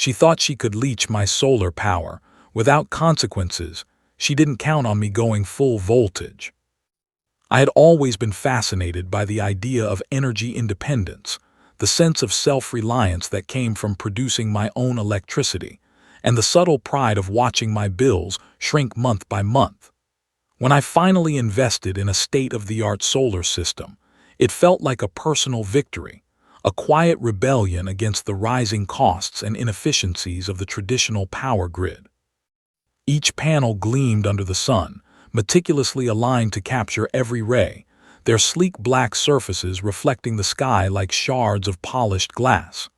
She thought she could leech my solar power without consequences. She didn't count on me going full voltage. I had always been fascinated by the idea of energy independence, the sense of self-reliance that came from producing my own electricity, and the subtle pride of watching my bills shrink month by month. When I finally invested in a state-of-the-art solar system, it felt like a personal victory, a quiet rebellion against the rising costs and inefficiencies of the traditional power grid. Each panel gleamed under the sun, meticulously aligned to capture every ray, their sleek black surfaces reflecting the sky like shards of polished glass.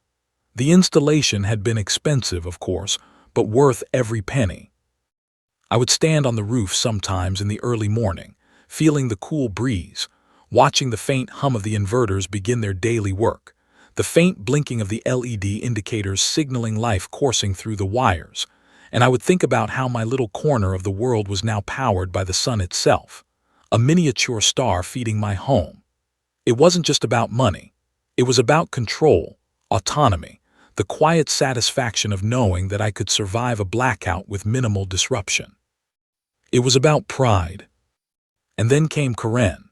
The installation had been expensive, of course, but worth every penny. I would stand on the roof sometimes in the early morning, feeling the cool breeze, watching the faint hum of the inverters begin their daily work, the faint blinking of the LED indicators signaling life coursing through the wires, and I would think about how my little corner of the world was now powered by the sun itself, a miniature star feeding my home. It wasn't just about money. It was about control, autonomy, the quiet satisfaction of knowing that I could survive a blackout with minimal disruption. It was about pride. And then came Karen.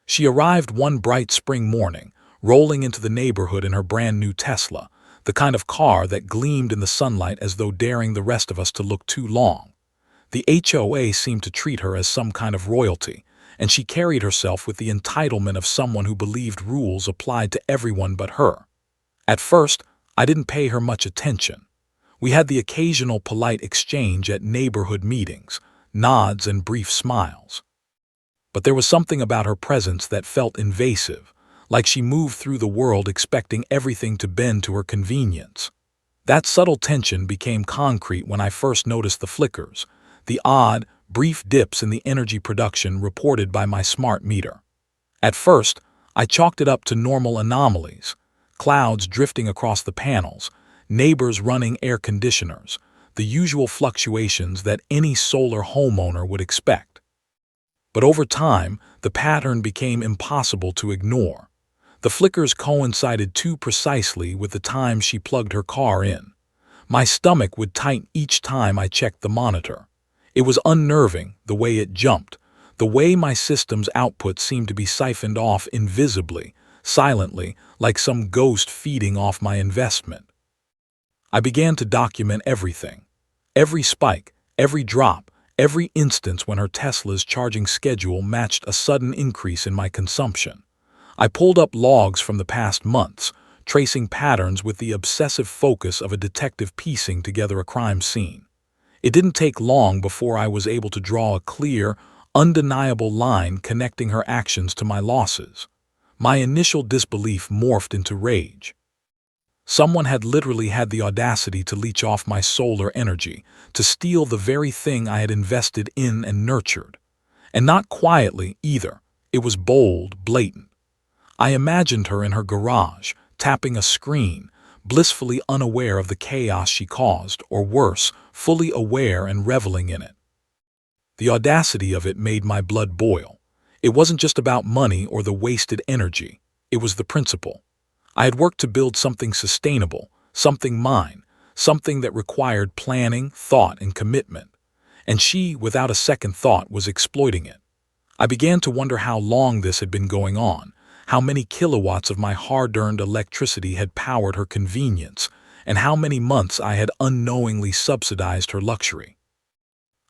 She arrived one bright spring morning, rolling into the neighborhood in her brand new Tesla, the kind of car that gleamed in the sunlight as though daring the rest of us to look too long. The HOA seemed to treat her as some kind of royalty, and she carried herself with the entitlement of someone who believed rules applied to everyone but her. At first, I didn't pay her much attention. We had the occasional polite exchange at neighborhood meetings, nods and brief smiles. But there was something about her presence that felt invasive, like she moved through the world expecting everything to bend to her convenience. That subtle tension became concrete when I first noticed the flickers, the odd, brief dips in the energy production reported by my smart meter. At first, I chalked it up to normal anomalies, clouds drifting across the panels, neighbors running air conditioners, the usual fluctuations that any solar homeowner would expect. But over time, the pattern became impossible to ignore. The flickers coincided too precisely with the time she plugged her car in. My stomach would tighten each time I checked the monitor. It was unnerving, the way it jumped, the way my system's output seemed to be siphoned off invisibly, silently, like some ghost feeding off my investment. I began to document everything. Every spike, every drop, every instance when her Tesla's charging schedule matched a sudden increase in my consumption. I pulled up logs from the past months, tracing patterns with the obsessive focus of a detective piecing together a crime scene. It didn't take long before I was able to draw a clear, undeniable line connecting her actions to my losses. My initial disbelief morphed into rage. Someone had literally had the audacity to leech off my solar energy, to steal the very thing I had invested in and nurtured. And not quietly, either. It was bold, blatant. I imagined her in her garage, tapping a screen, blissfully unaware of the chaos she caused, or worse, fully aware and reveling in it. The audacity of it made my blood boil. It wasn't just about money or the wasted energy. It was the principle. I had worked to build something sustainable, something mine, something that required planning, thought, and commitment. And she, without a second thought, was exploiting it. I began to wonder how long this had been going on, how many kilowatts of my hard-earned electricity had powered her convenience, and how many months I had unknowingly subsidized her luxury.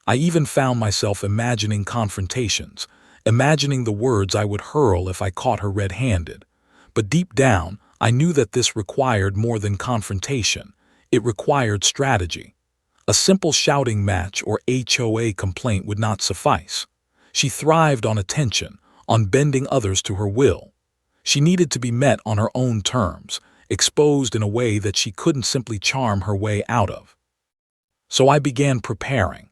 I even found myself imagining confrontations, imagining the words I would hurl if I caught her red-handed. But deep down, I knew that this required more than confrontation. It required strategy. A simple shouting match or HOA complaint would not suffice. She thrived on attention, on bending others to her will. She needed to be met on her own terms, exposed in a way that she couldn't simply charm her way out of. So I began preparing.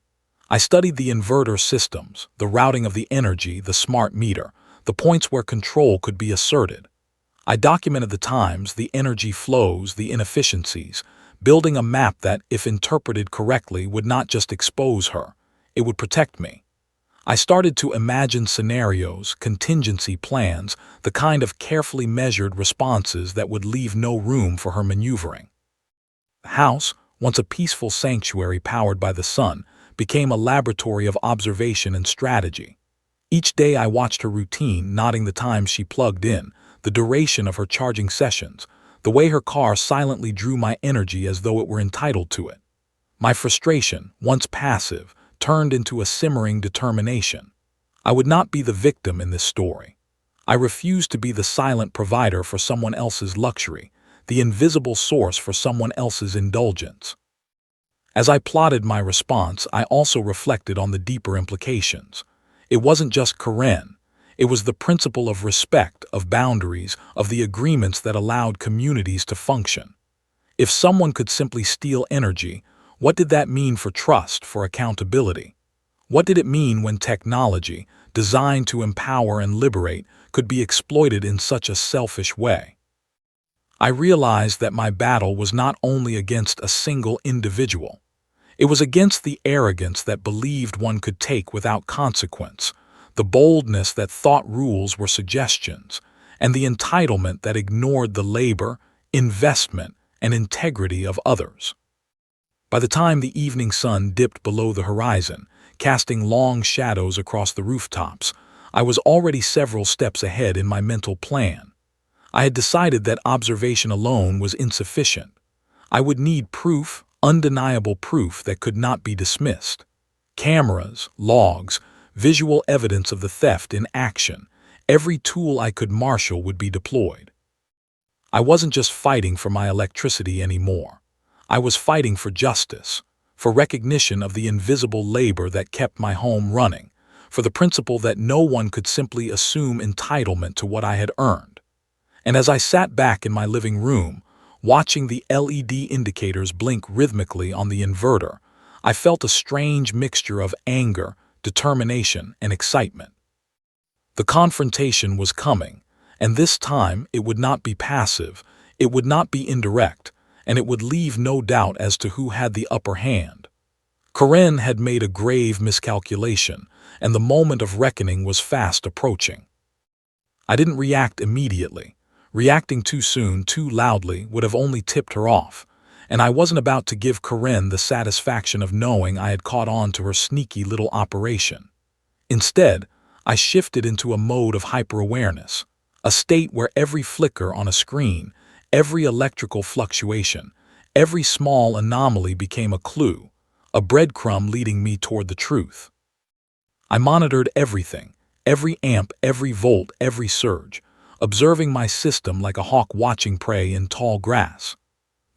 I studied the inverter systems, the routing of the energy, the smart meter, the points where control could be asserted. I documented the times, the energy flows, the inefficiencies, building a map that, if interpreted correctly, would not just expose her, it would protect me. I started to imagine scenarios, contingency plans, the kind of carefully measured responses that would leave no room for her maneuvering. The house, once a peaceful sanctuary powered by the sun, became a laboratory of observation and strategy. Each day I watched her routine, noting the times she plugged in, the duration of her charging sessions, the way her car silently drew my energy as though it were entitled to it. My frustration, once passive, turned into a simmering determination. I would not be the victim in this story. I refused to be the silent provider for someone else's luxury, the invisible source for someone else's indulgence. As I plotted my response, I also reflected on the deeper implications. It wasn't just Karen. It was the principle of respect, of boundaries, of the agreements that allowed communities to function. If someone could simply steal energy, what did that mean for trust, for accountability? What did it mean when technology, designed to empower and liberate, could be exploited in such a selfish way? I realized that my battle was not only against a single individual. It was against the arrogance that believed one could take without consequence, the boldness that thought rules were suggestions, and the entitlement that ignored the labor, investment, and integrity of others. By the time the evening sun dipped below the horizon, casting long shadows across the rooftops, I was already several steps ahead in my mental plan. I had decided that observation alone was insufficient. I would need proof, undeniable proof that could not be dismissed. Cameras, logs, visual evidence of the theft in action, every tool I could marshal would be deployed. I wasn't just fighting for my electricity anymore. I was fighting for justice, for recognition of the invisible labor that kept my home running, for the principle that no one could simply assume entitlement to what I had earned. And as I sat back in my living room, watching the LED indicators blink rhythmically on the inverter, I felt a strange mixture of anger, determination, and excitement. The confrontation was coming, and this time it would not be passive, it would not be indirect, and it would leave no doubt as to who had the upper hand. Karen had made a grave miscalculation, and the moment of reckoning was fast approaching. I didn't react immediately. Reacting too soon, too loudly, would have only tipped her off, and I wasn't about to give Karen the satisfaction of knowing I had caught on to her sneaky little operation. Instead, I shifted into a mode of hyper-awareness, a state where every flicker on a screen, every electrical fluctuation, every small anomaly became a clue, a breadcrumb leading me toward the truth. I monitored everything, every amp, every volt, every surge, observing my system like a hawk watching prey in tall grass.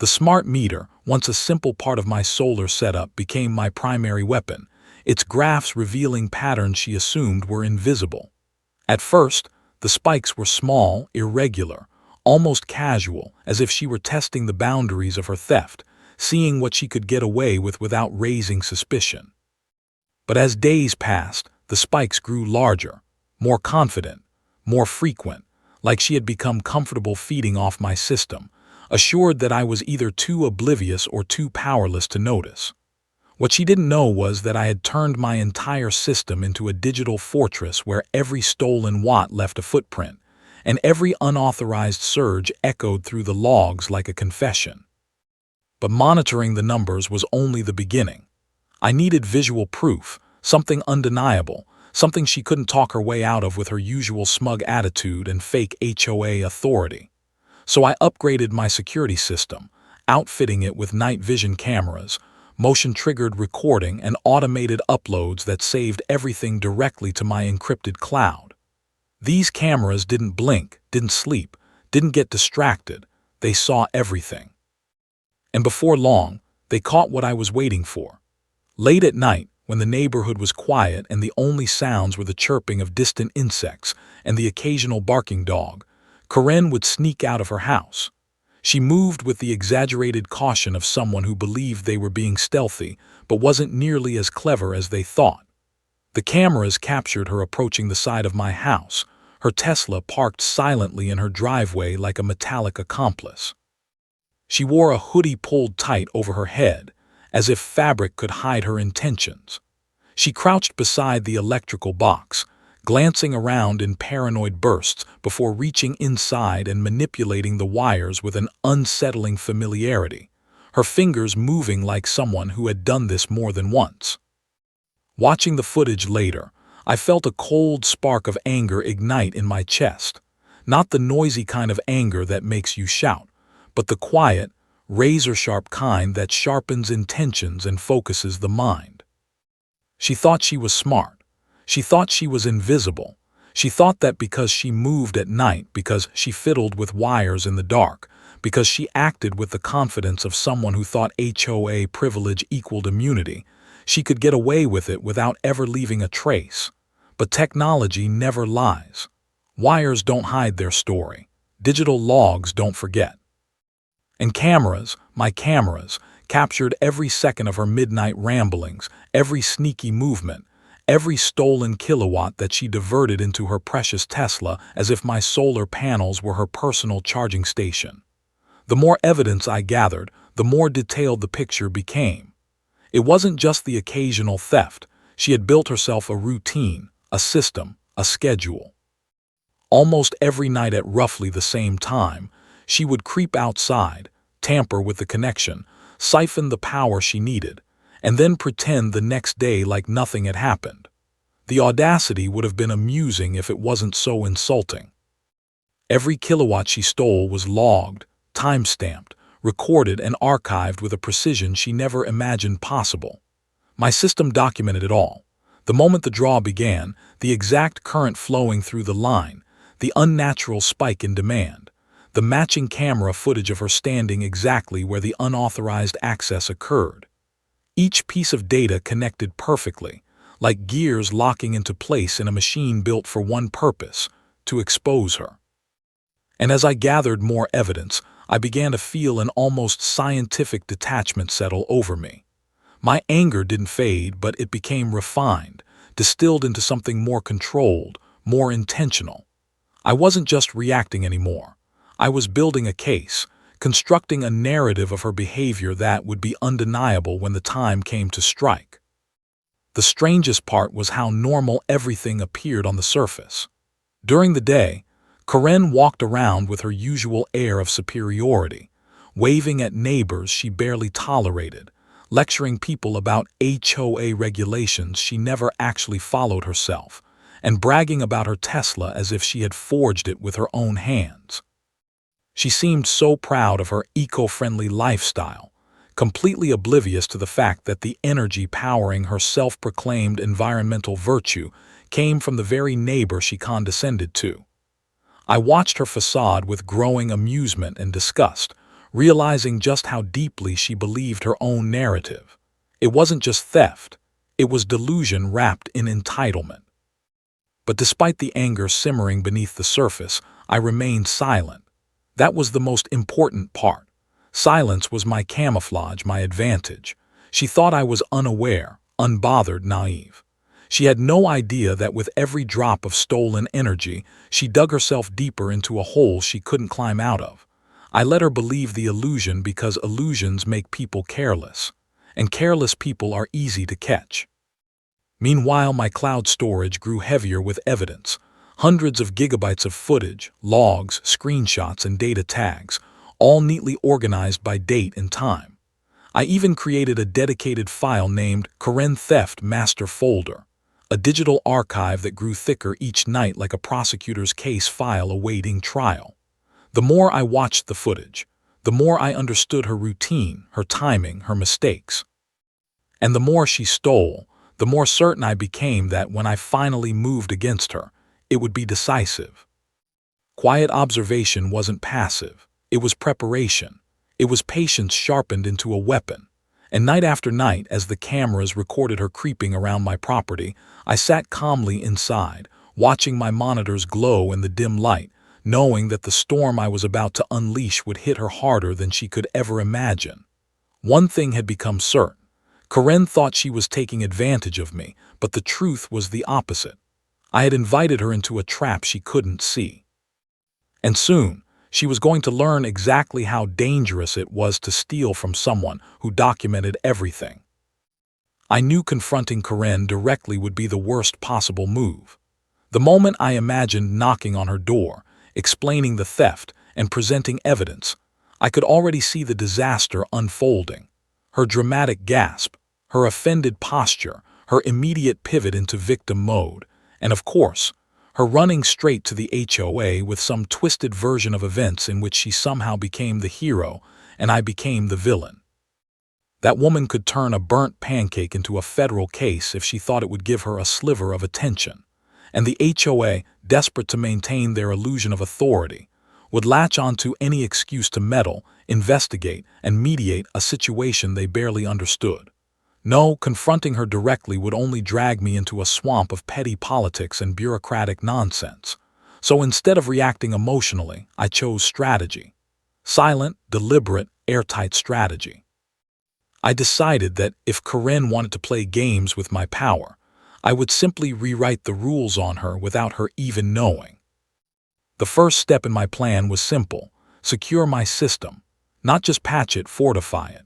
The smart meter, once a simple part of my solar setup, became my primary weapon, its graphs revealing patterns she assumed were invisible. At first, the spikes were small, irregular, almost casual, as if she were testing the boundaries of her theft, seeing what she could get away with without raising suspicion. But as days passed, the spikes grew larger, more confident, more frequent, like she had become comfortable feeding off my system, assured that I was either too oblivious or too powerless to notice. What she didn't know was that I had turned my entire system into a digital fortress where every stolen watt left a footprint, and every unauthorized surge echoed through the logs like a confession. But monitoring the numbers was only the beginning. I needed visual proof, something undeniable, something she couldn't talk her way out of with her usual smug attitude and fake HOA authority. So I upgraded my security system, outfitting it with night vision cameras, motion-triggered recording, and automated uploads that saved everything directly to my encrypted cloud. These cameras didn't blink, didn't sleep, didn't get distracted. They saw everything. And before long, they caught what I was waiting for. Late at night, when the neighborhood was quiet and the only sounds were the chirping of distant insects and the occasional barking dog, Karen would sneak out of her house. She moved with the exaggerated caution of someone who believed they were being stealthy but wasn't nearly as clever as they thought. The cameras captured her approaching the side of my house, her Tesla parked silently in her driveway like a metallic accomplice. She wore a hoodie pulled tight over her head, as if fabric could hide her intentions. She crouched beside the electrical box, glancing around in paranoid bursts before reaching inside and manipulating the wires with an unsettling familiarity. her fingers moving like someone who had done this more than once. Watching the footage later, I felt a cold spark of anger ignite in my chest. Not the noisy kind of anger that makes you shout, but the quiet, razor-sharp kind that sharpens intentions and focuses the mind. She thought she was smart. She thought she was invisible. She thought that because she moved at night, because she fiddled with wires in the dark, because she acted with the confidence of someone who thought HOA privilege equaled immunity, she could get away with it without ever leaving a trace. But technology never lies. Wires don't hide their story. Digital logs don't forget. And cameras, my cameras, captured every second of her midnight ramblings, every sneaky movement, every stolen kilowatt that she diverted into her precious Tesla as if my solar panels were her personal charging station. The more evidence I gathered, the more detailed the picture became. It wasn't just the occasional theft. She had built herself a routine, a system, a schedule. Almost every night at roughly the same time, she would creep outside, tamper with the connection, siphon the power she needed, and then pretend the next day like nothing had happened. The audacity would have been amusing if it wasn't so insulting. Every kilowatt she stole was logged, time-stamped, recorded and archived with a precision she never imagined possible. My system documented it all. The moment the draw began, the exact current flowing through the line, the unnatural spike in demand, the matching camera footage of her standing exactly where the unauthorized access occurred. Each piece of data connected perfectly, like gears locking into place in a machine built for one purpose, to expose her. And as I gathered more evidence, I began to feel an almost scientific detachment settle over me. My anger didn't fade, but it became refined, distilled into something more controlled, more intentional. I wasn't just reacting anymore. I was building a case, constructing a narrative of her behavior that would be undeniable when the time came to strike. The strangest part was how normal everything appeared on the surface. During the day, Karen walked around with her usual air of superiority, waving at neighbors she barely tolerated, lecturing people about HOA regulations she never actually followed herself, and bragging about her Tesla as if she had forged it with her own hands. She seemed so proud of her eco-friendly lifestyle, completely oblivious to the fact that the energy powering her self-proclaimed environmental virtue came from the very neighbor she condescended to. I watched her facade with growing amusement and disgust, realizing just how deeply she believed her own narrative. It wasn't just theft, it was delusion wrapped in entitlement. But despite the anger simmering beneath the surface, I remained silent. That was the most important part. Silence was my camouflage, my advantage. She thought I was unaware, unbothered, naive. She had no idea that with every drop of stolen energy, she dug herself deeper into a hole she couldn't climb out of. I let her believe the illusion because illusions make people careless, and careless people are easy to catch. Meanwhile, my cloud storage grew heavier with evidence. Hundreds of gigabytes of footage, logs, screenshots, and data tags, all neatly organized by date and time. I even created a dedicated file named Karen Theft Master Folder, a digital archive that grew thicker each night like a prosecutor's case file awaiting trial. The more I watched the footage, the more I understood her routine, her timing, her mistakes. And the more she stole, the more certain I became that when I finally moved against her, it would be decisive. Quiet observation wasn't passive. It was preparation. It was patience sharpened into a weapon. And night after night, as the cameras recorded her creeping around my property, I sat calmly inside, watching my monitors glow in the dim light, knowing that the storm I was about to unleash would hit her harder than she could ever imagine. One thing had become certain. Karen thought she was taking advantage of me, but the truth was the opposite. I had invited her into a trap she couldn't see. And soon, she was going to learn exactly how dangerous it was to steal from someone who documented everything. I knew confronting Karen directly would be the worst possible move. The moment I imagined knocking on her door, explaining the theft, and presenting evidence, I could already see the disaster unfolding. Her dramatic gasp, her offended posture, her immediate pivot into victim mode, and of course, her running straight to the HOA with some twisted version of events in which she somehow became the hero and I became the villain. That woman could turn a burnt pancake into a federal case if she thought it would give her a sliver of attention. And the HOA, desperate to maintain their illusion of authority, would latch onto any excuse to meddle, investigate, and mediate a situation they barely understood. No, confronting her directly would only drag me into a swamp of petty politics and bureaucratic nonsense. So instead of reacting emotionally, I chose strategy. Silent, deliberate, airtight strategy. I decided that if Corinne wanted to play games with my power, I would simply rewrite the rules on her without her even knowing. The first step in my plan was simple: secure my system, not just patch it, fortify it.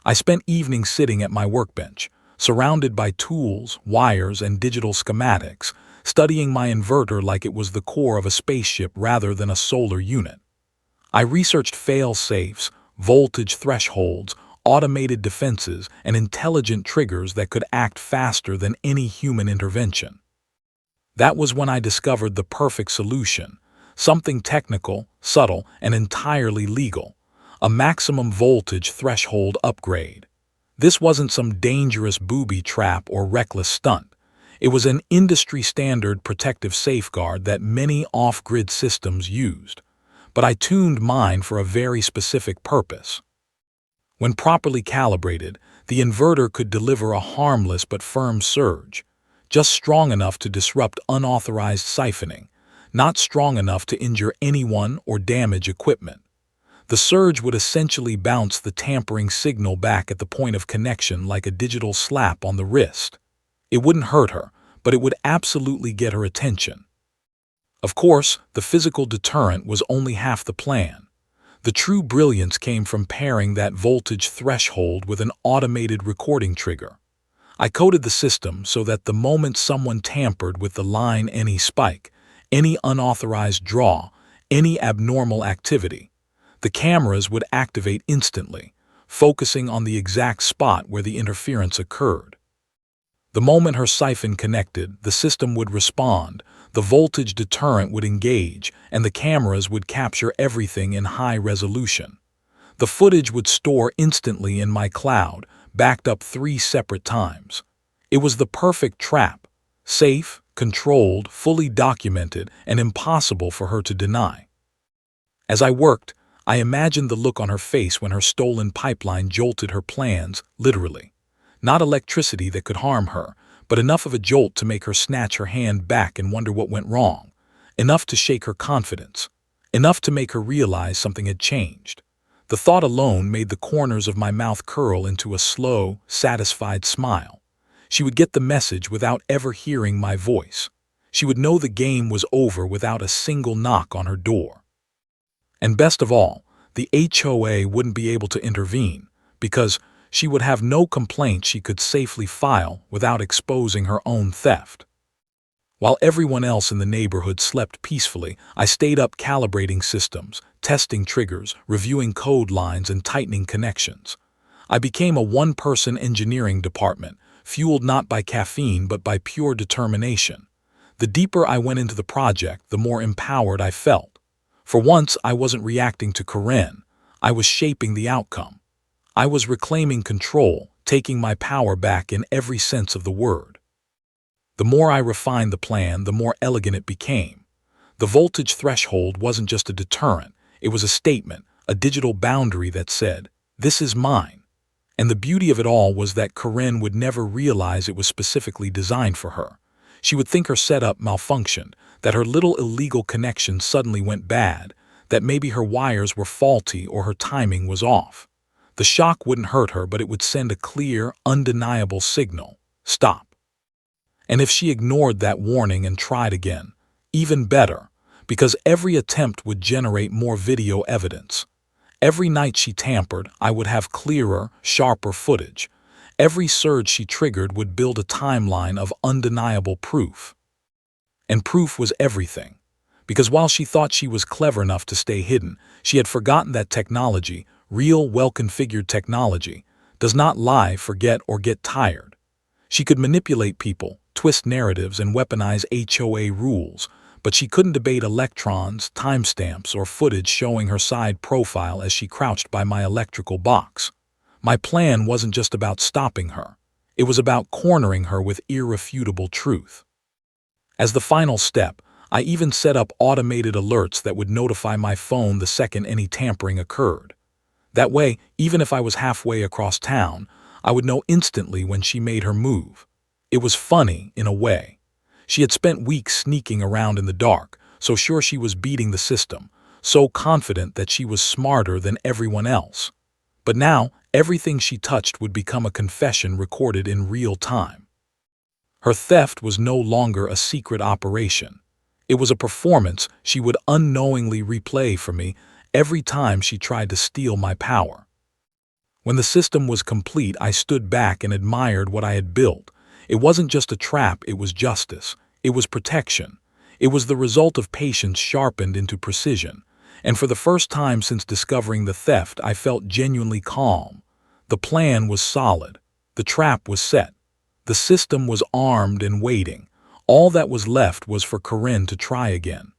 I spent evenings sitting at my workbench, surrounded by tools, wires, and digital schematics, studying my inverter like it was the core of a spaceship rather than a solar unit. I researched fail-safes, voltage thresholds, automated defenses, and intelligent triggers that could act faster than any human intervention. That was when I discovered the perfect solution, something technical, subtle, and entirely legal: a maximum voltage threshold upgrade. This wasn't some dangerous booby trap or reckless stunt. It was an industry-standard protective safeguard that many off-grid systems used. But I tuned mine for a very specific purpose. When properly calibrated, the inverter could deliver a harmless but firm surge, just strong enough to disrupt unauthorized siphoning, not strong enough to injure anyone or damage equipment. The surge would essentially bounce the tampering signal back at the point of connection like a digital slap on the wrist. It wouldn't hurt her, but it would absolutely get her attention. Of course, the physical deterrent was only half the plan. The true brilliance came from pairing that voltage threshold with an automated recording trigger. I coded the system so that the moment someone tampered with the line, any spike, any unauthorized draw, any abnormal activity, the cameras would activate instantly, focusing on the exact spot where the interference occurred. The moment her siphon connected, the system would respond, the voltage deterrent would engage, and the cameras would capture everything in high resolution. The footage would store instantly in my cloud, backed up 3 separate times. It was the perfect trap: safe, controlled, fully documented, and impossible for her to deny. As I worked, I imagined the look on her face when her stolen pipeline jolted her plans, literally. Not electricity that could harm her, but enough of a jolt to make her snatch her hand back and wonder what went wrong. Enough to shake her confidence. Enough to make her realize something had changed. The thought alone made the corners of my mouth curl into a slow, satisfied smile. She would get the message without ever hearing my voice. She would know the game was over without a single knock on her door. And best of all, the HOA wouldn't be able to intervene, because she would have no complaint she could safely file without exposing her own theft. While everyone else in the neighborhood slept peacefully, I stayed up calibrating systems, testing triggers, reviewing code lines, and tightening connections. I became a one-person engineering department, fueled not by caffeine but by pure determination. The deeper I went into the project, the more empowered I felt. For once, I wasn't reacting to Corinne. I was shaping the outcome. I was reclaiming control, taking my power back in every sense of the word. The more I refined the plan, the more elegant it became. The voltage threshold wasn't just a deterrent, it was a statement, a digital boundary that said, "This is mine." And the beauty of it all was that Corinne would never realize it was specifically designed for her. She would think her setup malfunctioned, that her little illegal connection suddenly went bad, that maybe her wires were faulty or her timing was off. The shock wouldn't hurt her, but it would send a clear, undeniable signal: stop. And if she ignored that warning and tried again, even better, because every attempt would generate more video evidence. Every night she tampered, I would have clearer, sharper footage. Every surge she triggered would build a timeline of undeniable proof. And proof was everything, Because while she thought she was clever enough to stay hidden, she had forgotten that technology, real, well-configured technology, does not lie, forget, or get tired. She could manipulate people, twist narratives, and weaponize HOA rules, but she couldn't debate electrons, timestamps, or footage showing her side profile as she crouched by my electrical box. My plan wasn't just about stopping her. It was about cornering her with irrefutable truth. As the final step, I even set up automated alerts that would notify my phone the second any tampering occurred. That way, even if I was halfway across town, I would know instantly when she made her move. It was funny, in a way. She had spent weeks sneaking around in the dark, so sure she was beating the system, so confident that she was smarter than everyone else. But now, everything she touched would become a confession recorded in real time. Her theft was no longer a secret operation. It was a performance she would unknowingly replay for me every time she tried to steal my power. When the system was complete, I stood back and admired what I had built. It wasn't just a trap, it was justice. It was protection. It was the result of patience sharpened into precision. And for the first time since discovering the theft, I felt genuinely calm. The plan was solid. The trap was set. The system was armed and waiting. All that was left was for Corinne to try again.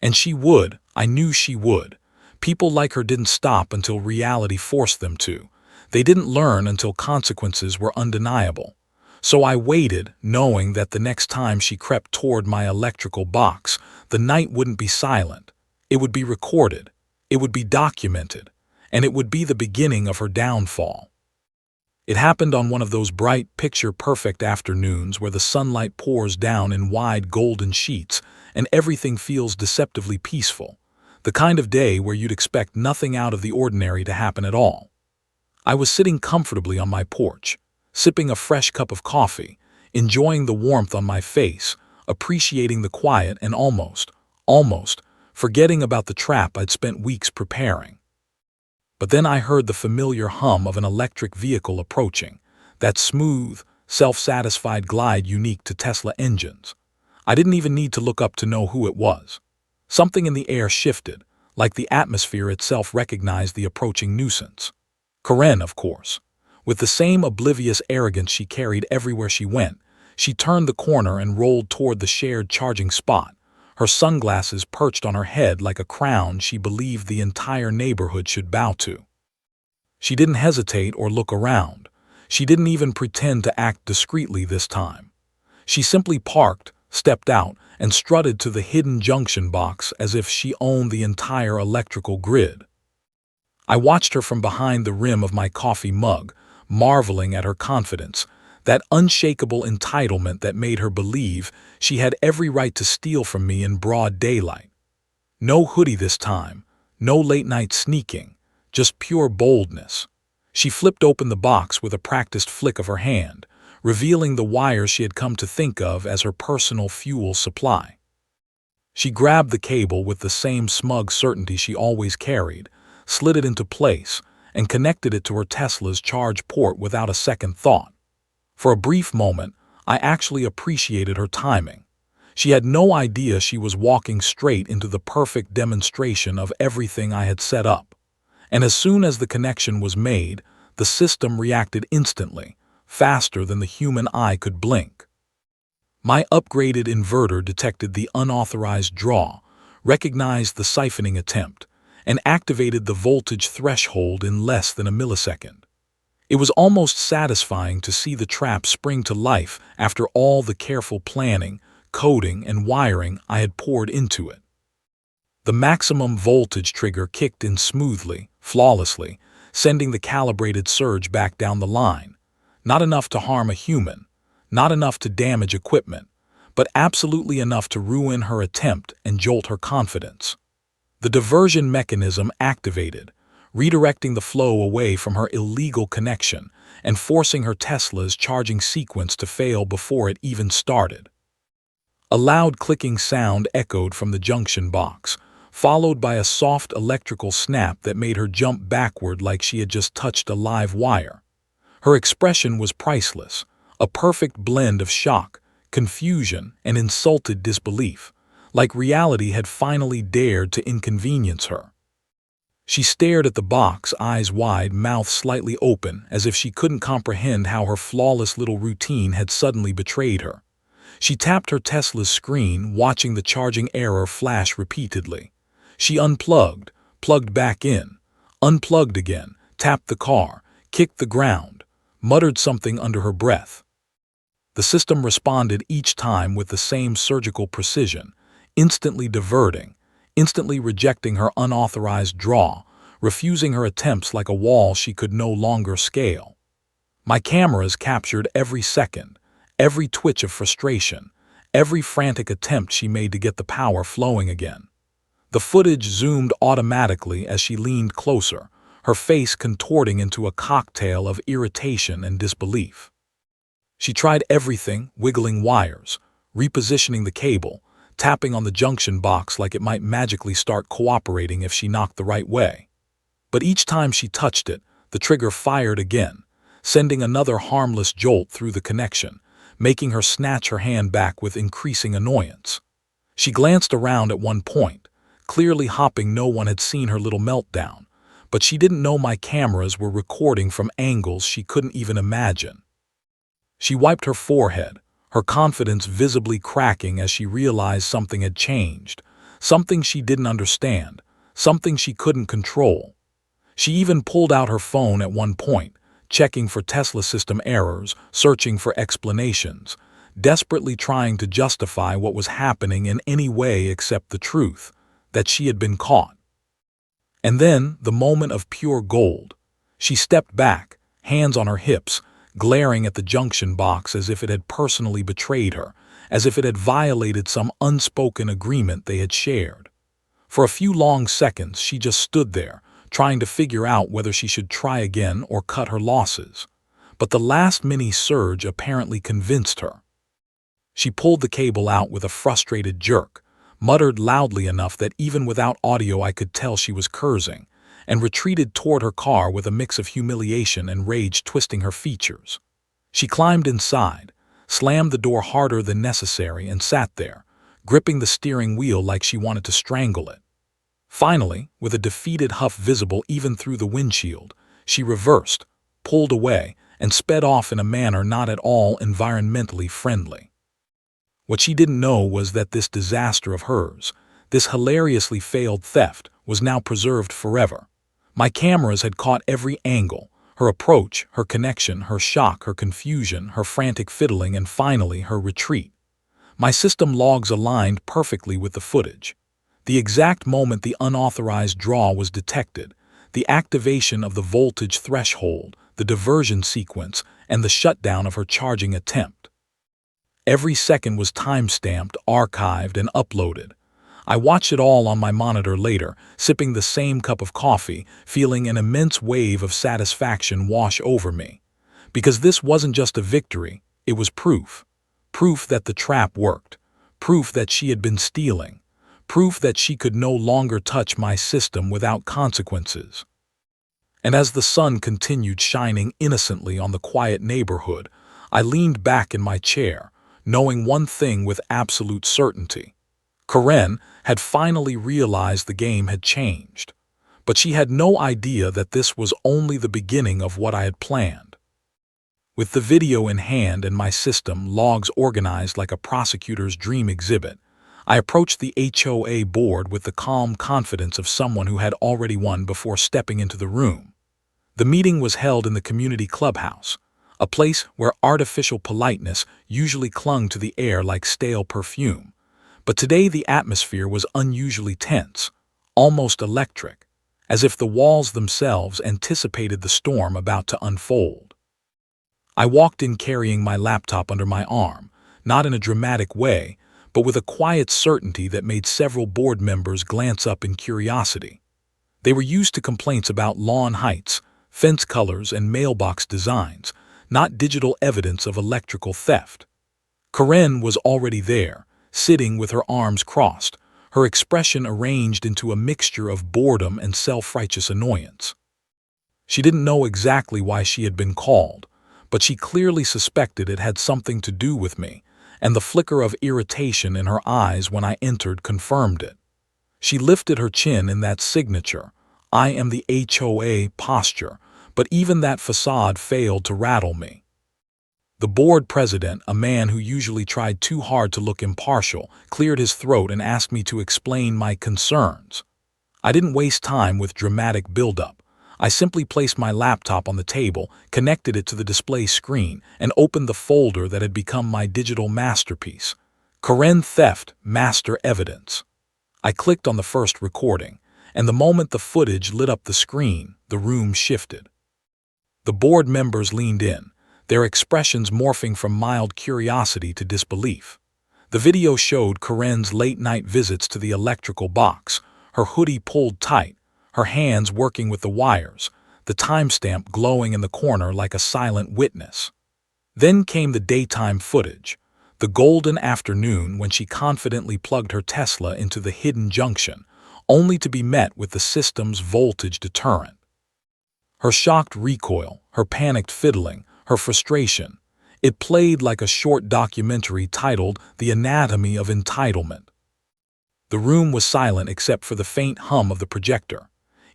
And she would. I knew she would. People like her didn't stop until reality forced them to. They didn't learn until consequences were undeniable. So I waited, knowing that the next time she crept toward my electrical box, the night wouldn't be silent. It would be recorded. It would be documented. And it would be the beginning of her downfall. It happened on one of those bright, picture-perfect afternoons where the sunlight pours down in wide golden sheets and everything feels deceptively peaceful. The kind of day where you'd expect nothing out of the ordinary to happen at all. I was sitting comfortably on my porch, sipping a fresh cup of coffee, enjoying the warmth on my face, appreciating the quiet and almost, forgetting about the trap I'd spent weeks preparing. But then I heard the familiar hum of an electric vehicle approaching, that smooth, self-satisfied glide unique to Tesla engines. I didn't even need to look up to know who it was. Something in the air shifted, like the atmosphere itself recognized the approaching nuisance. Corinne, of course. With the same oblivious arrogance she carried everywhere she went, she turned the corner and rolled toward the shared charging spot, her sunglasses perched on her head like a crown she believed the entire neighborhood should bow to. She didn't hesitate or look around. She didn't even pretend to act discreetly this time. She simply parked, stepped out, and strutted to the hidden junction box as if she owned the entire electrical grid. I watched her from behind the rim of my coffee mug, marveling at her confidence, that unshakable entitlement that made her believe she had every right to steal from me in broad daylight. No hoodie this time, no late-night sneaking, just pure boldness. She flipped open the box with a practiced flick of her hand, revealing the wires she had come to think of as her personal fuel supply. She grabbed the cable with the same smug certainty she always carried, slid it into place, and connected it to her Tesla's charge port without a second thought. For a brief moment, I actually appreciated her timing. She had no idea she was walking straight into the perfect demonstration of everything I had set up. And as soon as the connection was made, the system reacted instantly, faster than the human eye could blink. My upgraded inverter detected the unauthorized draw, recognized the siphoning attempt, and activated the voltage threshold in less than a millisecond. It was almost satisfying to see the trap spring to life after all the careful planning, coding, and wiring I had poured into it. The maximum voltage trigger kicked in smoothly, flawlessly, sending the calibrated surge back down the line. Not enough to harm a human, not enough to damage equipment, but absolutely enough to ruin her attempt and jolt her confidence. The diversion mechanism activated, redirecting the flow away from her illegal connection and forcing her Tesla's charging sequence to fail before it even started. A loud clicking sound echoed from the junction box, followed by a soft electrical snap that made her jump backward like she had just touched a live wire. Her expression was priceless, a perfect blend of shock, confusion, and insulted disbelief, like reality had finally dared to inconvenience her. She stared at the box, eyes wide, mouth slightly open, as if she couldn't comprehend how her flawless little routine had suddenly betrayed her. She tapped her Tesla's screen, watching the charging error flash repeatedly. She unplugged, plugged back in, unplugged again, tapped the car, kicked the ground, muttered something under her breath. The system responded each time with the same surgical precision, instantly diverting, instantly rejecting her unauthorized draw, refusing her attempts like a wall she could no longer scale. My cameras captured every second, every twitch of frustration, every frantic attempt she made to get the power flowing again. The footage zoomed automatically as she leaned closer, her face contorting into a cocktail of irritation and disbelief. She tried everything, wiggling wires, repositioning the cable, tapping on the junction box like it might magically start cooperating if she knocked the right way. But each time she touched it, the trigger fired again, sending another harmless jolt through the connection, making her snatch her hand back with increasing annoyance. She glanced around at one point, clearly hoping no one had seen her little meltdown, but she didn't know my cameras were recording from angles she couldn't even imagine. She wiped her forehead, her confidence visibly cracking as she realized something had changed, something she didn't understand, something she couldn't control. She even pulled out her phone at one point, checking for Tesla system errors, searching for explanations, desperately trying to justify what was happening in any way except the truth, that she had been caught. And then, the moment of pure gold. She stepped back, hands on her hips, glaring at the junction box as if it had personally betrayed her, as if it had violated some unspoken agreement they had shared. For a few long seconds, she just stood there, trying to figure out whether she should try again or cut her losses. But the last mini surge apparently convinced her. She pulled the cable out with a frustrated jerk, muttered loudly enough that even without audio I could tell she was cursing, and retreated toward her car with a mix of humiliation and rage twisting her features. She climbed inside, slammed the door harder than necessary, and sat there, gripping the steering wheel like she wanted to strangle it. Finally, with a defeated huff visible even through the windshield, she reversed, pulled away, and sped off in a manner not at all environmentally friendly. What she didn't know was that this disaster of hers, this hilariously failed theft, was now preserved forever. My cameras had caught every angle, her approach, her connection, her shock, her confusion, her frantic fiddling, and finally her retreat. My system logs aligned perfectly with the footage. The exact moment the unauthorized draw was detected, the activation of the voltage threshold, the diversion sequence, and the shutdown of her charging attempt. Every second was time-stamped, archived, and uploaded. I watched it all on my monitor later, sipping the same cup of coffee, feeling an immense wave of satisfaction wash over me. Because this wasn't just a victory, it was proof. Proof that the trap worked. Proof that she had been stealing. Proof that she could no longer touch my system without consequences. And as the sun continued shining innocently on the quiet neighborhood, I leaned back in my chair, knowing one thing with absolute certainty. Karen had finally realized the game had changed, but she had no idea that this was only the beginning of what I had planned. With the video in hand and my system logs organized like a prosecutor's dream exhibit, I approached the HOA board with the calm confidence of someone who had already won before stepping into the room. The meeting was held in the community clubhouse, a place where artificial politeness usually clung to the air like stale perfume. But today the atmosphere was unusually tense, almost electric, as if the walls themselves anticipated the storm about to unfold. I walked in carrying my laptop under my arm, not in a dramatic way, but with a quiet certainty that made several board members glance up in curiosity. They were used to complaints about lawn heights, fence colors, and mailbox designs, not digital evidence of electrical theft. Karen was already there, sitting with her arms crossed, her expression arranged into a mixture of boredom and self-righteous annoyance. She didn't know exactly why she had been called, but she clearly suspected it had something to do with me, and the flicker of irritation in her eyes when I entered confirmed it. She lifted her chin in that signature, "I am the HOA" posture, but even that facade failed to rattle me. The board president, a man who usually tried too hard to look impartial, cleared his throat and asked me to explain my concerns. I didn't waste time with dramatic buildup. I simply placed my laptop on the table, connected it to the display screen, and opened the folder that had become my digital masterpiece. Karen Theft Master Evidence. I clicked on the first recording, and the moment the footage lit up the screen, the room shifted. The board members leaned in, their expressions morphing from mild curiosity to disbelief. The video showed Karen's late-night visits to the electrical box, her hoodie pulled tight, her hands working with the wires, the timestamp glowing in the corner like a silent witness. Then came the daytime footage, the golden afternoon when she confidently plugged her Tesla into the hidden junction, only to be met with the system's voltage deterrent. Her shocked recoil, her panicked fiddling, her frustration. It played like a short documentary titled The Anatomy of Entitlement. The room was silent except for the faint hum of the projector.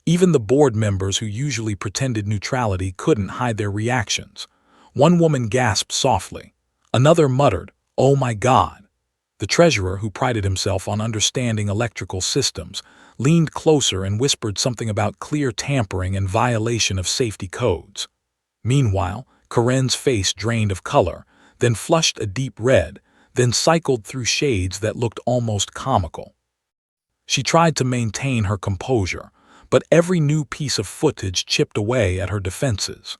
Even the board members who usually pretended neutrality couldn't hide their reactions. One woman gasped softly. Another muttered, "Oh my God." The treasurer, who prided himself on understanding electrical systems, leaned closer and whispered something about clear tampering and violation of safety codes. Meanwhile, Karen's face drained of color, then flushed a deep red, then cycled through shades that looked almost comical. She tried to maintain her composure, but every new piece of footage chipped away at her defenses.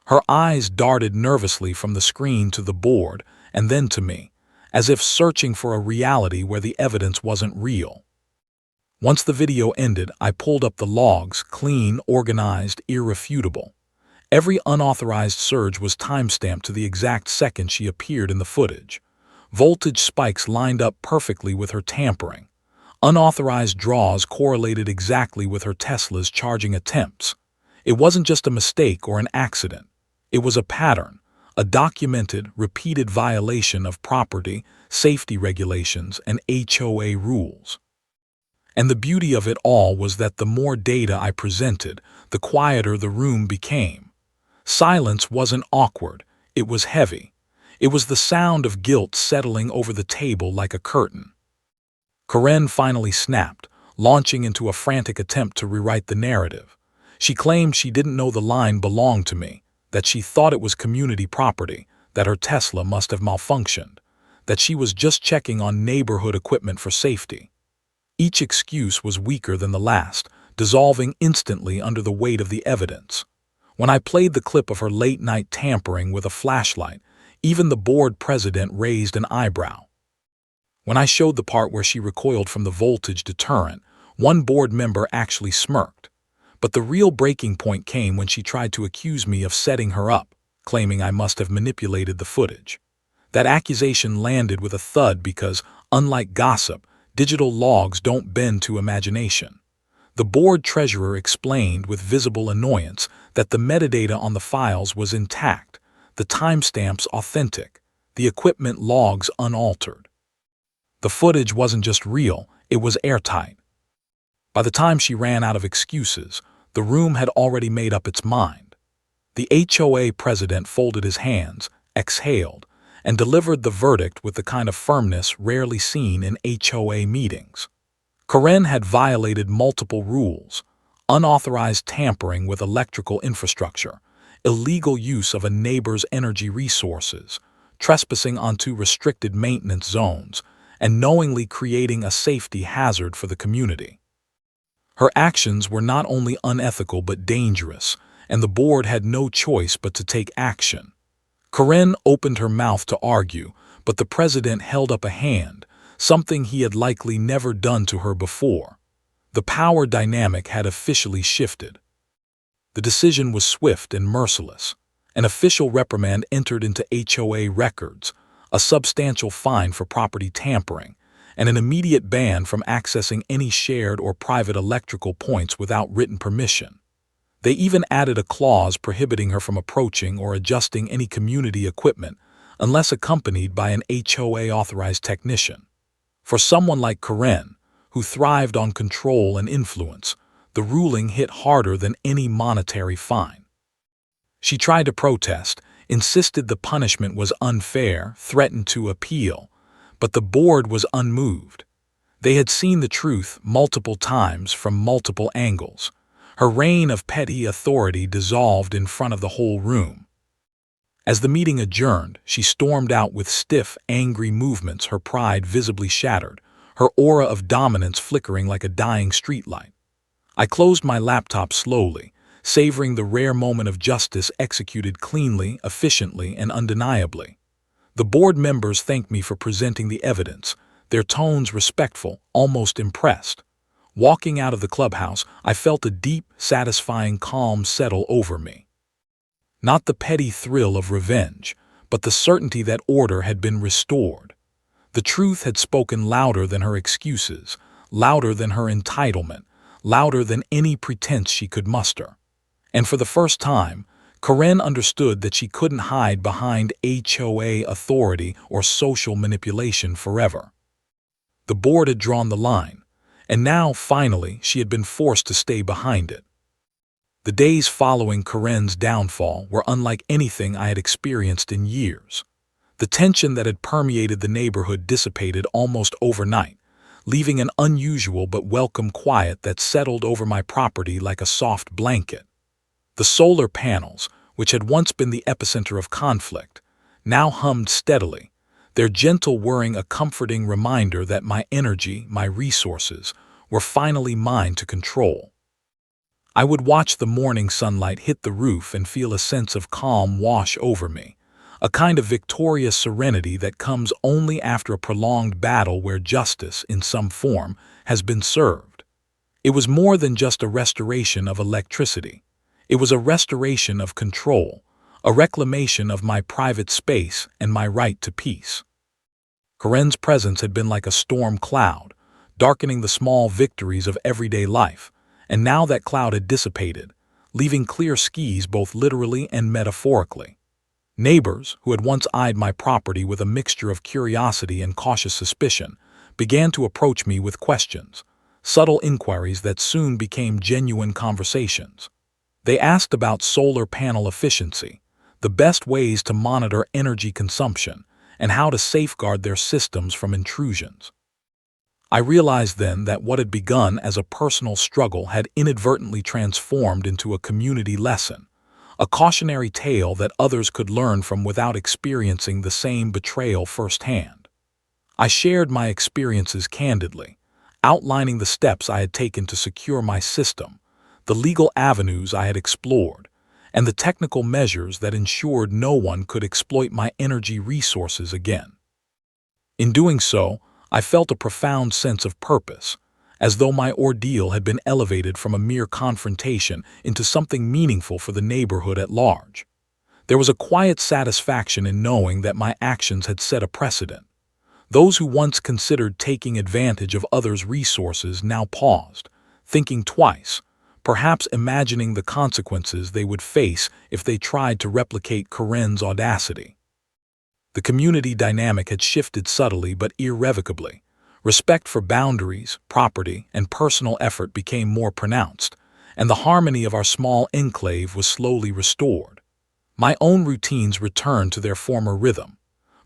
Her eyes darted nervously from the screen to the board and then to me, as if searching for a reality where the evidence wasn't real. Once the video ended, I pulled up the logs, clean, organized, irrefutable. Every unauthorized surge was timestamped to the exact second she appeared in the footage. Voltage spikes lined up perfectly with her tampering. Unauthorized draws correlated exactly with her Tesla's charging attempts. It wasn't just a mistake or an accident. It was a pattern, a documented, repeated violation of property, safety regulations, and HOA rules. And the beauty of it all was that the more data I presented, the quieter the room became. Silence wasn't awkward, it was heavy. It was the sound of guilt settling over the table like a curtain. Karen finally snapped, launching into a frantic attempt to rewrite the narrative. She claimed she didn't know the line belonged to me, that she thought it was community property, that her Tesla must have malfunctioned, that she was just checking on neighborhood equipment for safety. Each excuse was weaker than the last, dissolving instantly under the weight of the evidence. When I played the clip of her late-night tampering with a flashlight, even the board president raised an eyebrow. When I showed the part where she recoiled from the voltage deterrent, one board member actually smirked. But the real breaking point came when she tried to accuse me of setting her up, claiming I must have manipulated the footage. That accusation landed with a thud because, unlike gossip, digital logs don't bend to imagination. The board treasurer explained with visible annoyance that the metadata on the files was intact, the timestamps authentic, the equipment logs unaltered. The footage wasn't just real, it was airtight. By the time she ran out of excuses, the room had already made up its mind. The HOA president folded his hands, exhaled, and delivered the verdict with the kind of firmness rarely seen in HOA meetings. Karen had violated multiple rules: unauthorized tampering with electrical infrastructure, illegal use of a neighbor's energy resources, trespassing onto restricted maintenance zones, and knowingly creating a safety hazard for the community. Her actions were not only unethical but dangerous, and the board had no choice but to take action. Karen opened her mouth to argue, but the president held up a hand, something he had likely never done to her before. The power dynamic had officially shifted. The decision was swift and merciless. An official reprimand entered into HOA records, a substantial fine for property tampering, and an immediate ban from accessing any shared or private electrical points without written permission. They even added a clause prohibiting her from approaching or adjusting any community equipment, unless accompanied by an HOA-authorized technician. For someone like Karen, who thrived on control and influence, the ruling hit harder than any monetary fine. She tried to protest, insisted the punishment was unfair, threatened to appeal, but the board was unmoved. They had seen the truth multiple times from multiple angles. Her reign of petty authority dissolved in front of the whole room. As the meeting adjourned, she stormed out with stiff, angry movements, her pride visibly shattered, her aura of dominance flickering like a dying streetlight. I closed my laptop slowly, savoring the rare moment of justice executed cleanly, efficiently, and undeniably. The board members thanked me for presenting the evidence, their tones respectful, almost impressed. Walking out of the clubhouse, I felt a deep, satisfying calm settle over me. Not the petty thrill of revenge, but the certainty that order had been restored. The truth had spoken louder than her excuses, louder than her entitlement, louder than any pretense she could muster. And for the first time, Karen understood that she couldn't hide behind HOA authority or social manipulation forever. The board had drawn the line, and now, finally, she had been forced to stay behind it. The days following Karen's downfall were unlike anything I had experienced in years. The tension that had permeated the neighborhood dissipated almost overnight, leaving an unusual but welcome quiet that settled over my property like a soft blanket. The solar panels, which had once been the epicenter of conflict, now hummed steadily, their gentle whirring a comforting reminder that my energy, my resources, were finally mine to control. I would watch the morning sunlight hit the roof and feel a sense of calm wash over me, a kind of victorious serenity that comes only after a prolonged battle where justice, in some form, has been served. It was more than just a restoration of electricity. It was a restoration of control, a reclamation of my private space and my right to peace. Karen's presence had been like a storm cloud, darkening the small victories of everyday life, and now that cloud had dissipated, leaving clear skies both literally and metaphorically. Neighbors, who had once eyed my property with a mixture of curiosity and cautious suspicion, began to approach me with questions, subtle inquiries that soon became genuine conversations. They asked about solar panel efficiency, the best ways to monitor energy consumption, and how to safeguard their systems from intrusions. I realized then that what had begun as a personal struggle had inadvertently transformed into a community lesson, a cautionary tale that others could learn from without experiencing the same betrayal firsthand. I shared my experiences candidly, outlining the steps I had taken to secure my system, the legal avenues I had explored, and the technical measures that ensured no one could exploit my energy resources again. In doing so, I felt a profound sense of purpose, as though my ordeal had been elevated from a mere confrontation into something meaningful for the neighborhood at large. There was a quiet satisfaction in knowing that my actions had set a precedent. Those who once considered taking advantage of others' resources now paused, thinking twice, perhaps imagining the consequences they would face if they tried to replicate Karen's audacity. The community dynamic had shifted subtly but irrevocably. Respect for boundaries, property, and personal effort became more pronounced, and the harmony of our small enclave was slowly restored. My own routines returned to their former rhythm.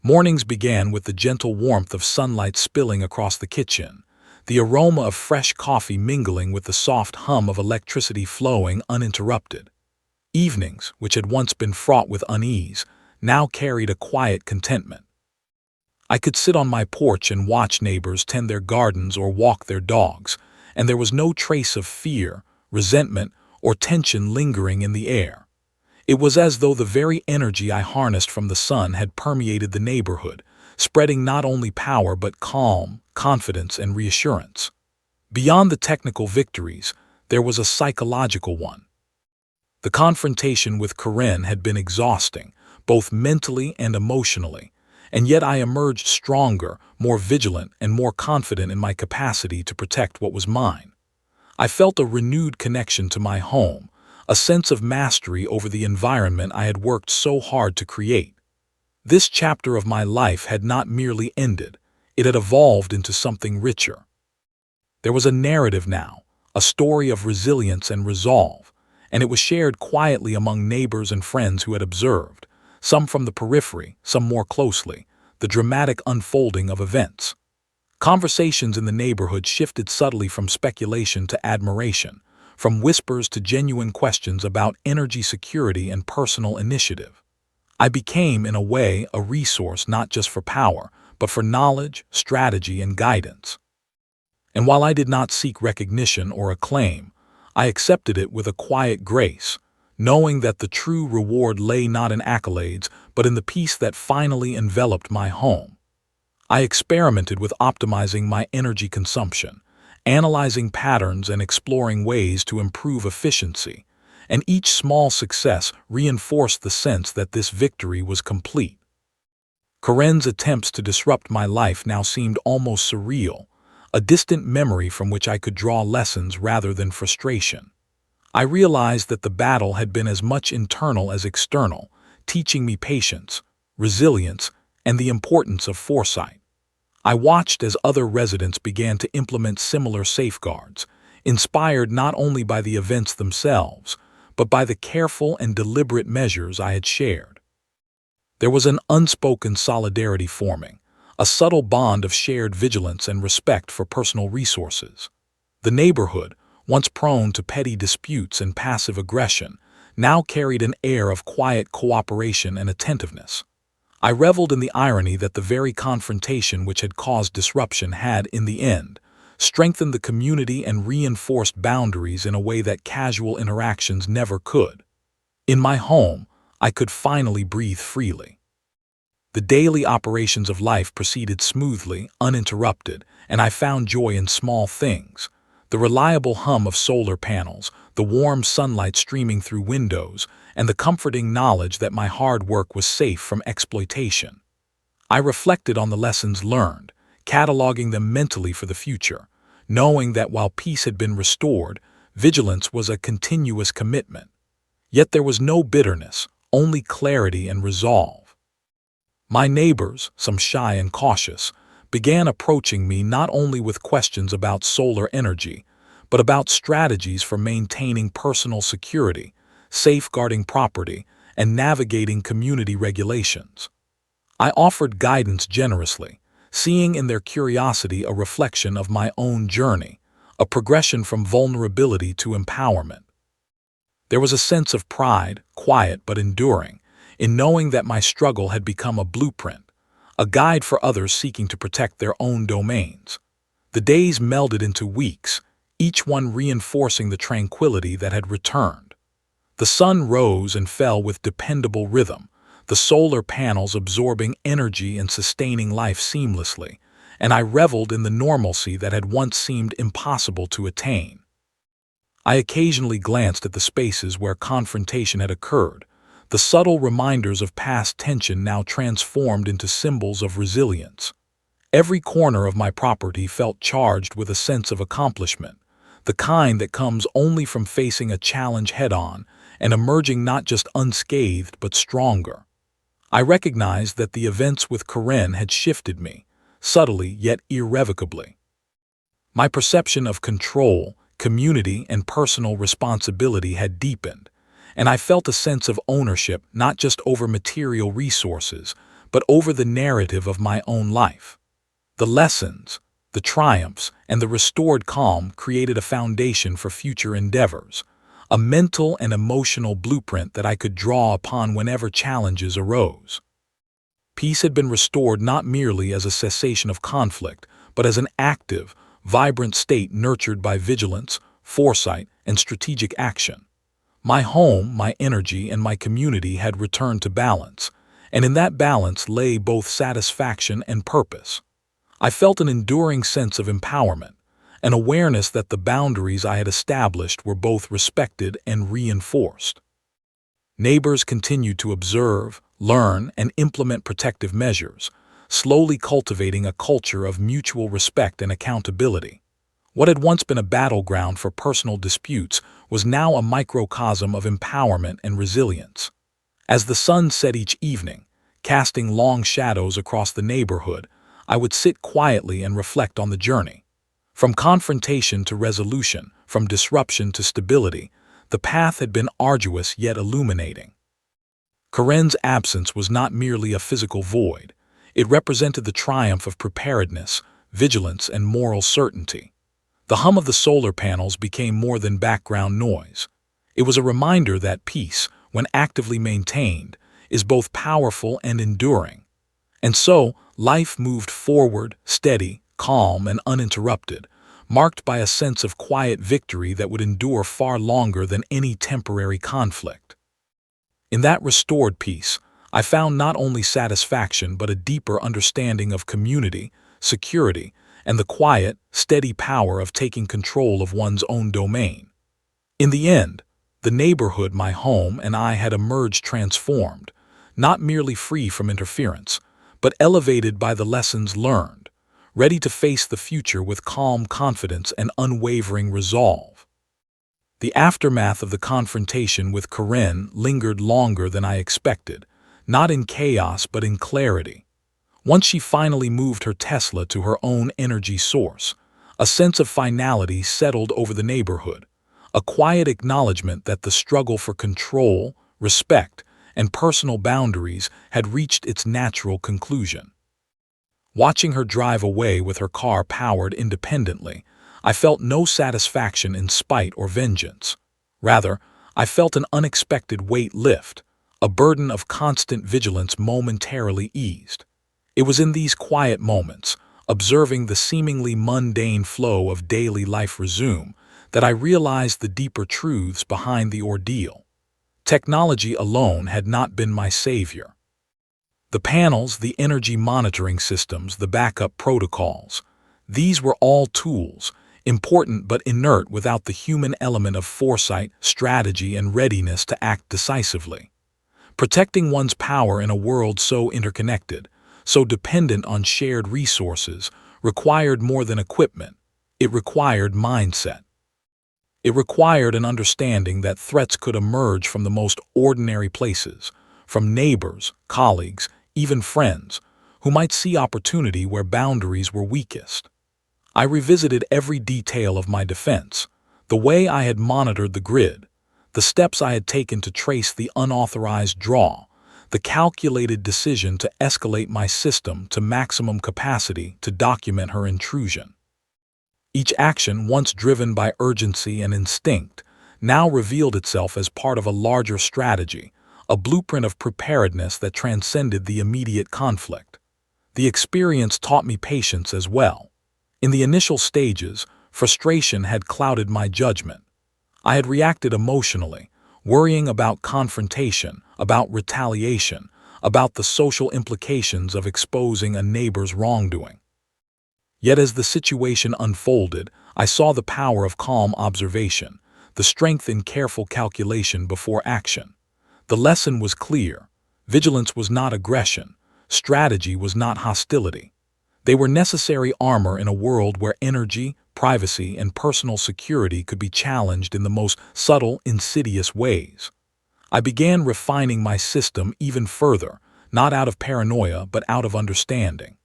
Mornings began with the gentle warmth of sunlight spilling across the kitchen, the aroma of fresh coffee mingling with the soft hum of electricity flowing uninterrupted. Evenings, which had once been fraught with unease, now carried a quiet contentment. I could sit on my porch and watch neighbors tend their gardens or walk their dogs, and there was no trace of fear, resentment, or tension lingering in the air. It was as though the very energy I harnessed from the sun had permeated the neighborhood, spreading not only power but calm, confidence, and reassurance. Beyond the technical victories, there was a psychological one. The confrontation with Karen had been exhausting, both mentally and emotionally, and yet I emerged stronger, more vigilant, and more confident in my capacity to protect what was mine. I felt a renewed connection to my home, a sense of mastery over the environment I had worked so hard to create. This chapter of my life had not merely ended, it had evolved into something richer. There was a narrative now, a story of resilience and resolve, and it was shared quietly among neighbors and friends who had observed, some from the periphery, some more closely, the dramatic unfolding of events. Conversations in the neighborhood shifted subtly from speculation to admiration, from whispers to genuine questions about energy security and personal initiative. I became, in a way, a resource not just for power, but for knowledge, strategy, and guidance. And while I did not seek recognition or acclaim, I accepted it with a quiet grace, knowing that the true reward lay not in accolades, but in the peace that finally enveloped my home. I experimented with optimizing my energy consumption, analyzing patterns and exploring ways to improve efficiency, and each small success reinforced the sense that this victory was complete. Karen's attempts to disrupt my life now seemed almost surreal, a distant memory from which I could draw lessons rather than frustration. I realized that the battle had been as much internal as external, teaching me patience, resilience, and the importance of foresight. I watched as other residents began to implement similar safeguards, inspired not only by the events themselves, but by the careful and deliberate measures I had shared. There was an unspoken solidarity forming, a subtle bond of shared vigilance and respect for personal resources. The neighborhood, once prone to petty disputes and passive aggression, now carried an air of quiet cooperation and attentiveness. I reveled in the irony that the very confrontation which had caused disruption had, in the end, strengthened the community and reinforced boundaries in a way that casual interactions never could. In my home, I could finally breathe freely. The daily operations of life proceeded smoothly, uninterrupted, and I found joy in small things. The reliable hum of solar panels, the warm sunlight streaming through windows, and the comforting knowledge that my hard work was safe from exploitation. I reflected on the lessons learned, cataloging them mentally for the future, knowing that while peace had been restored, vigilance was a continuous commitment. Yet there was no bitterness, only clarity and resolve. My neighbors, some shy and cautious, began approaching me not only with questions about solar energy, but about strategies for maintaining personal security, safeguarding property, and navigating community regulations. I offered guidance generously, seeing in their curiosity a reflection of my own journey, a progression from vulnerability to empowerment. There was a sense of pride, quiet but enduring, in knowing that my struggle had become a blueprint, a guide for others seeking to protect their own domains. The days melded into weeks, each one reinforcing the tranquility that had returned. The sun rose and fell with dependable rhythm, the solar panels absorbing energy and sustaining life seamlessly, and I reveled in the normalcy that had once seemed impossible to attain. I occasionally glanced at the spaces where confrontation had occurred, the subtle reminders of past tension now transformed into symbols of resilience. Every corner of my property felt charged with a sense of accomplishment, the kind that comes only from facing a challenge head-on and emerging not just unscathed but stronger. I recognized that the events with Karen had shifted me, subtly yet irrevocably. My perception of control, community, and personal responsibility had deepened, and I felt a sense of ownership not just over material resources, but over the narrative of my own life. The lessons, the triumphs, and the restored calm created a foundation for future endeavors, a mental and emotional blueprint that I could draw upon whenever challenges arose. Peace had been restored not merely as a cessation of conflict, but as an active, vibrant state nurtured by vigilance, foresight, and strategic action. My home, my energy, and my community had returned to balance, and in that balance lay both satisfaction and purpose. I felt an enduring sense of empowerment, an awareness that the boundaries I had established were both respected and reinforced. Neighbors continued to observe, learn, and implement protective measures, slowly cultivating a culture of mutual respect and accountability. What had once been a battleground for personal disputes was now a microcosm of empowerment and resilience. As the sun set each evening, casting long shadows across the neighborhood, I would sit quietly and reflect on the journey. From confrontation to resolution, from disruption to stability, the path had been arduous yet illuminating. Corinne's absence was not merely a physical void. It represented the triumph of preparedness, vigilance, and moral certainty. The hum of the solar panels became more than background noise. It was a reminder that peace, when actively maintained, is both powerful and enduring. And so, life moved forward, steady, calm, and uninterrupted, marked by a sense of quiet victory that would endure far longer than any temporary conflict. In that restored peace, I found not only satisfaction but a deeper understanding of community, security, and the quiet, steady power of taking control of one's own domain. In the end, the neighborhood, my home, and I had emerged transformed, not merely free from interference, but elevated by the lessons learned, ready to face the future with calm confidence and unwavering resolve. The aftermath of the confrontation with Corinne lingered longer than I expected, not in chaos but in clarity. Once she finally moved her Tesla to her own energy source, a sense of finality settled over the neighborhood, a quiet acknowledgement that the struggle for control, respect, and personal boundaries had reached its natural conclusion. Watching her drive away with her car powered independently, I felt no satisfaction in spite or vengeance. Rather, I felt an unexpected weight lift, a burden of constant vigilance momentarily eased. It was in these quiet moments, observing the seemingly mundane flow of daily life resume, that I realized the deeper truths behind the ordeal. Technology alone had not been my savior. The panels, the energy monitoring systems, the backup protocols, these were all tools, important but inert without the human element of foresight, strategy, and readiness to act decisively. Protecting one's power in a world so interconnected, so dependent on shared resources, required more than equipment. It required mindset. It required an understanding that threats could emerge from the most ordinary places, from neighbors, colleagues, even friends, who might see opportunity where boundaries were weakest. I revisited every detail of my defense, the way I had monitored the grid, the steps I had taken to trace the unauthorized draw, the calculated decision to escalate my system to maximum capacity to document her intrusion. Each action, once driven by urgency and instinct, now revealed itself as part of a larger strategy, a blueprint of preparedness that transcended the immediate conflict. The experience taught me patience as well. In the initial stages, frustration had clouded my judgment. I had reacted emotionally, worrying about confrontation, about retaliation, about the social implications of exposing a neighbor's wrongdoing. Yet as the situation unfolded, I saw the power of calm observation, the strength in careful calculation before action. The lesson was clear. Vigilance was not aggression. Strategy was not hostility. They were necessary armor in a world where energy, privacy, and personal security could be challenged in the most subtle, insidious ways. I began refining my system even further, not out of paranoia but out of understanding.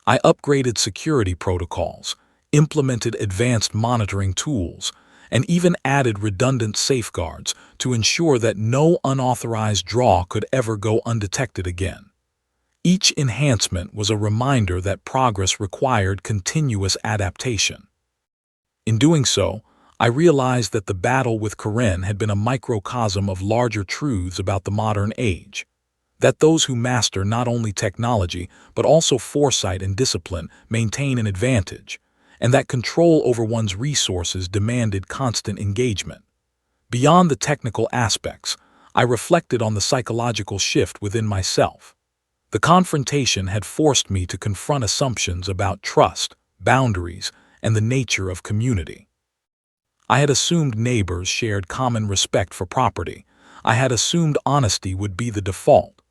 I upgraded security protocols, implemented advanced monitoring tools, and even added redundant safeguards to ensure that no unauthorized draw could ever go undetected again. Each enhancement was a reminder that progress required continuous adaptation. In doing so, I realized that the battle with Corinne had been a microcosm of larger truths about the modern age. That those who master not only technology but also foresight and discipline maintain an advantage, and that control over one's resources demanded constant engagement. Beyond the technical aspects, I reflected on the psychological shift within myself. The confrontation had forced me to confront assumptions about trust, boundaries, and the nature of community. I had assumed neighbors shared common respect for property. I had assumed honesty would be the default.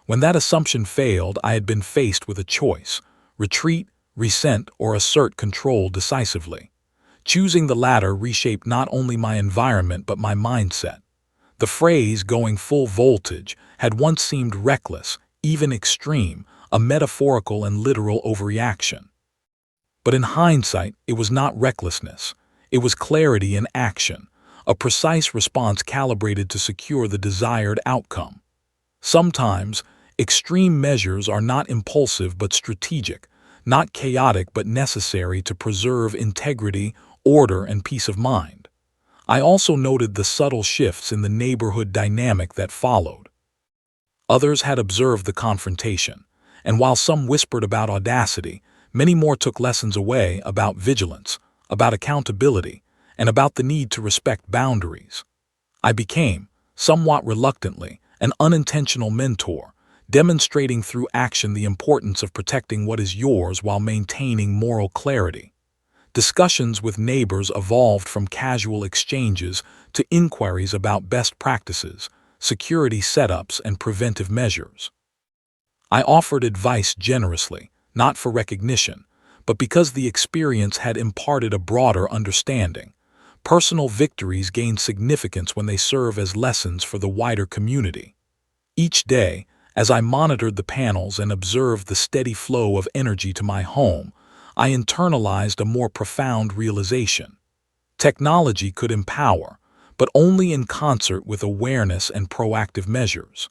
When that assumption failed, I had been faced with a choice: retreat, resent, or assert control decisively. Choosing the latter reshaped not only my environment but my mindset. The phrase "going full voltage" had once seemed reckless, even extreme, a metaphorical and literal overreaction. But in hindsight, it was not recklessness. It was clarity in action, a precise response calibrated to secure the desired outcome. Sometimes, extreme measures are not impulsive but strategic, not chaotic but necessary to preserve integrity, order, and peace of mind. I also noted the subtle shifts in the neighborhood dynamic that followed. Others had observed the confrontation, and while some whispered about audacity, many more took lessons away about vigilance, about accountability, and about the need to respect boundaries. I became, somewhat reluctantly, an unintentional mentor, demonstrating through action the importance of protecting what is yours while maintaining moral clarity. Discussions with neighbors evolved from casual exchanges to inquiries about best practices, security setups, and preventive measures. I offered advice generously, not for recognition, but because the experience had imparted a broader understanding. Personal victories gain significance when they serve as lessons for the wider community. Each day, as I monitored the panels and observed the steady flow of energy to my home, I internalized a more profound realization. Technology could empower, but only in concert with awareness and proactive measures.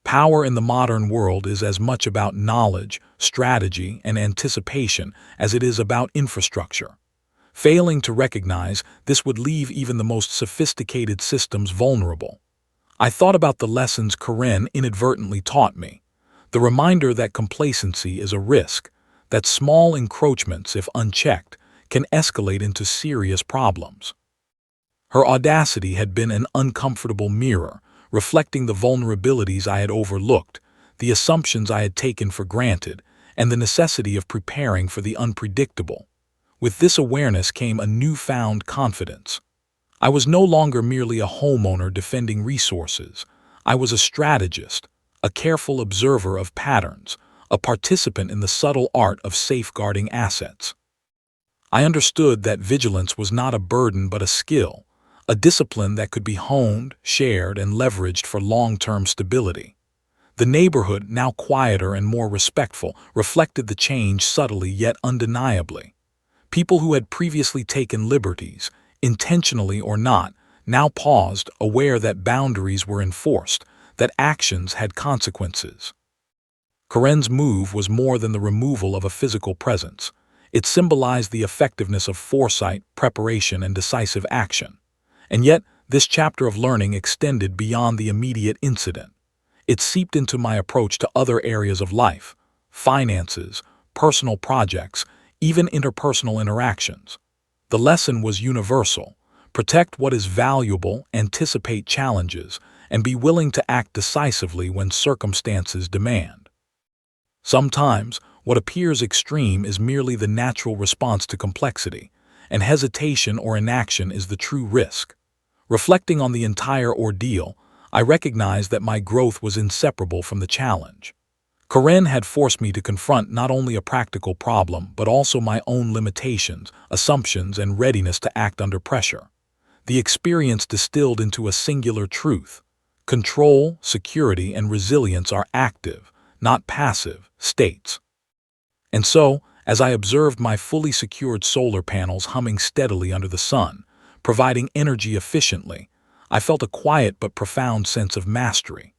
Power in the modern world is as much about knowledge, strategy, and anticipation as it is about infrastructure. Failing to recognize this would leave even the most sophisticated systems vulnerable. I thought about the lessons Karen inadvertently taught me. The reminder that complacency is a risk, that small encroachments, if unchecked, can escalate into serious problems. Her audacity had been an uncomfortable mirror, reflecting the vulnerabilities I had overlooked, the assumptions I had taken for granted, and the necessity of preparing for the unpredictable. With this awareness came a newfound confidence. I was no longer merely a homeowner defending resources. I was a strategist, a careful observer of patterns, a participant in the subtle art of safeguarding assets. I understood that vigilance was not a burden but a skill, a discipline that could be honed, shared, and leveraged for long-term stability. The neighborhood, now quieter and more respectful, reflected the change subtly yet undeniably. People who had previously taken liberties, intentionally or not, now paused, aware that boundaries were enforced, that actions had consequences. Karen's move was more than the removal of a physical presence. It symbolized the effectiveness of foresight, preparation, and decisive action. And yet, this chapter of learning extended beyond the immediate incident. It seeped into my approach to other areas of life: finances, personal projects, even interpersonal interactions. The lesson was universal: protect what is valuable, anticipate challenges, and be willing to act decisively when circumstances demand. Sometimes, what appears extreme is merely the natural response to complexity, and hesitation or inaction is the true risk. Reflecting on the entire ordeal, I recognized that my growth was inseparable from the challenge. Karen had forced me to confront not only a practical problem, but also my own limitations, assumptions, and readiness to act under pressure. The experience distilled into a singular truth: control, security, and resilience are active, not passive, states. And so, as I observed my fully secured solar panels humming steadily under the sun, providing energy efficiently, I felt a quiet but profound sense of mastery.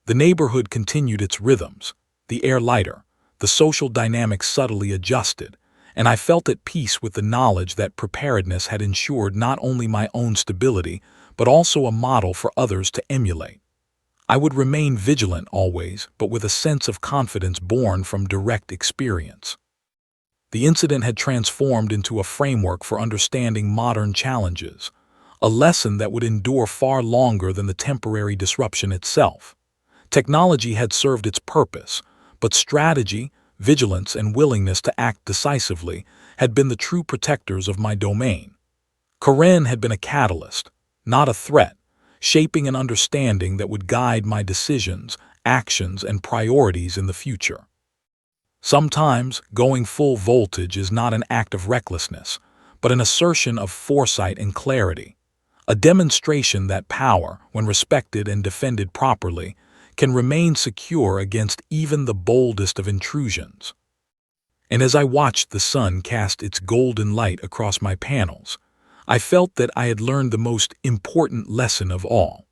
The neighborhood continued its rhythms, the air lighter, the social dynamics subtly adjusted, and I felt at peace with the knowledge that preparedness had ensured not only my own stability, but also a model for others to emulate. I would remain vigilant always, but with a sense of confidence born from direct experience. The incident had transformed into a framework for understanding modern challenges, a lesson that would endure far longer than the temporary disruption itself. Technology had served its purpose, but strategy, vigilance, and willingness to act decisively had been the true protectors of my domain. Karen had been a catalyst, not a threat, shaping an understanding that would guide my decisions, actions, and priorities in the future. Sometimes, going full voltage is not an act of recklessness, but an assertion of foresight and clarity, a demonstration that power, when respected and defended properly, can remain secure against even the boldest of intrusions. And as I watched the sun cast its golden light across my panels, I felt that I had learned the most important lesson of all.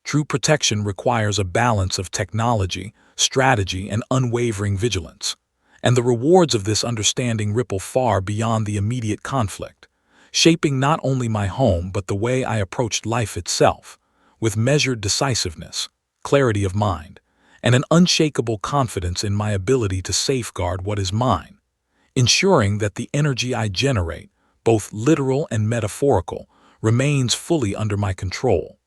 True protection requires a balance of technology, strategy, and unwavering vigilance, and the rewards of this understanding ripple far beyond the immediate conflict, shaping not only my home but the way I approached life itself, with measured decisiveness, clarity of mind, and an unshakable confidence in my ability to safeguard what is mine, ensuring that the energy I generate, both literal and metaphorical, remains fully under my control.